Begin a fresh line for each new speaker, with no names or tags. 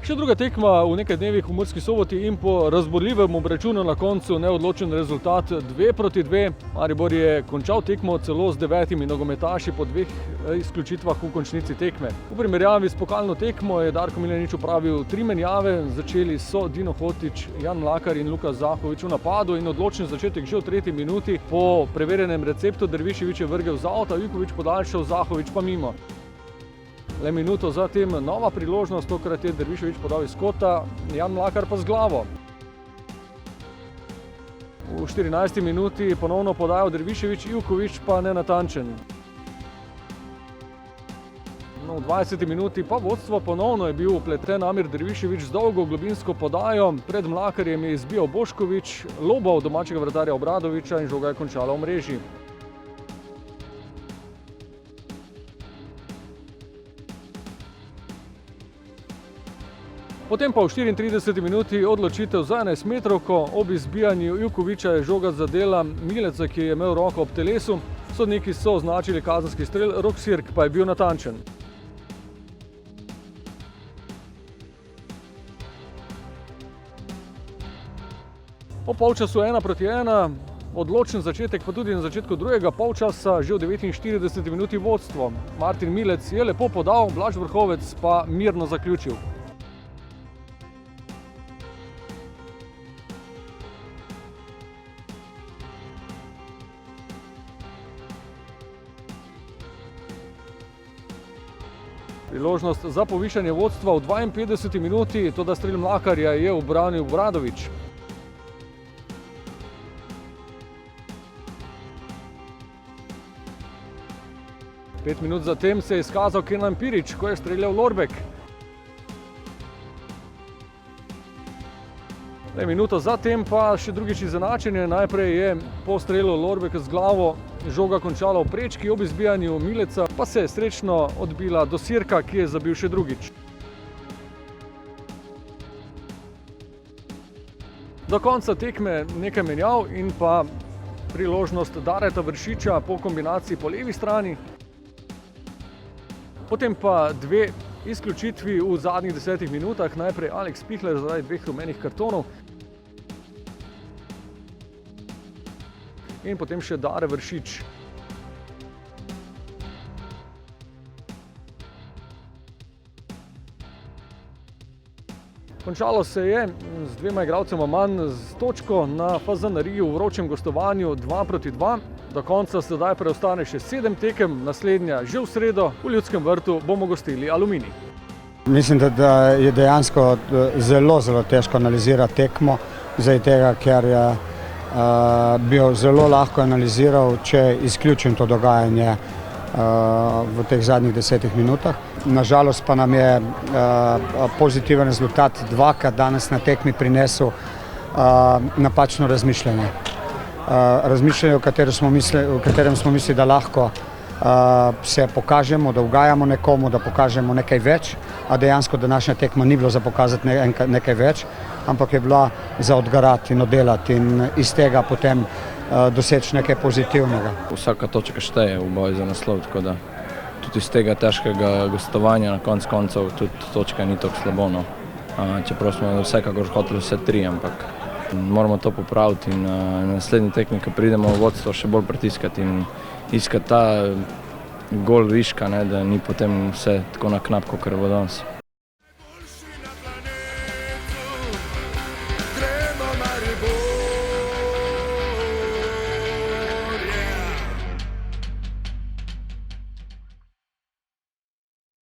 Še druga tekma v nekaj dnevih v Murski Soboti in po razborljivem obračunu na koncu neodločen rezultat 2:2. Maribor je končal tekmo celo z 9 nogometaši po 2 izključitvah v končnici tekme. V primerjavi s pokalno tekmo je Darko Milanič opravil 3 menjave. Začeli so Dino Hotić, Jan Mlakar in Luka Zahović v napadu in odločen začetek že v 3. minuti. Po preverjenem receptu Dervišević je vrgel z avta, Ivković podaljšal, Zahović pa mimo. Le minuto zatem nova priložnost, tokrat je Dervišević podal iz kota, Jan Mlakar pa z glavo. V 14. minuti ponovno podajal Dervišević, Ivković pa nenatančen. V 20. minuti pa vodstvo ponovno je bil vpleten Amir Dervišević z dolgo globinsko podajo. Pred Mlakarjem je izbijal Bošković, lobal domačega vratarja Obradovića in žoga je končala v mreži. Potem pa v 34. minuti odločitev za 11-metrovko, ob izbijanju Ivkovića je žoga zadela Mileca, ki je imel roko ob telesu. Sodniki so označili kazenski strel, Rok Sirk pa je bil natančen. Po polčasu 1:1, odločen začetek pa tudi na začetku drugega polčasa, že v 49. minuti vodstvo. Martin Milec je lepo podal, Blaž Vrhovec pa mirno zaključil. Priložnost za povišanje vodstva v 52. minuti, toda strel Mlakarja je ubranil Obradović. Pet minut zatem se je izkazal Kenan Pirić, ko je streljal Lorbek. Minuto zatem pa še drugič izenačenje. Najprej je po strelu Lorbek z glavo žoga končala v prečki, ob izbijanju Mileca pa se je srečno odbila do Sirka, ki je zabil še drugič. Do konca tekme nekaj menjav in pa priložnost Dareta Vršiča po kombinaciji po levi strani. Potem pa 2 izključitvi v zadnjih 10 minutah. Najprej Alex Pihler zaradi 2 rumenih kartonov. In potem še Dare Vršič. Končalo se je z 2 igralcema manj z točko na Fazaneriju v vročem gostovanju 2:2. Do konca sedaj preostane še 7 tekem, naslednja že v sredo. V Ljudskem vrtu bomo gostili Aluminij.
Mislim, da je dejansko zelo težko analizirati tekmo, zaradi tega, ker bi jo zelo lahko analiziral, če izključim to dogajanje v teh zadnjih 10 minutah. Nažalost pa nam je pozitiven rezultat dvakrat danes na tekmi prinesel napačno razmišljanje. Razmišljanje, v katerem smo mislili, da lahko se pokažemo, da ugajamo nekomu, da pokažemo nekaj več, a dejansko današnja tekma ni bilo za pokazati nekaj več, ampak je bila za odgarati in oddelati in iz tega potem doseči nekaj pozitivnega.
Vsaka točka šteje v boju za naslov, tako da tudi iz tega težkega gostovanja na konec koncev tudi točka ni tako slabo. Čeprav smo vsekakor hoteli vse 3, ampak moramo to popraviti in na naslednji tekmi, ko pridemo v vodstvo, še bolj pritiskati in iskati ta gol viška, da ni potem vse tako na knap, kot bo danes.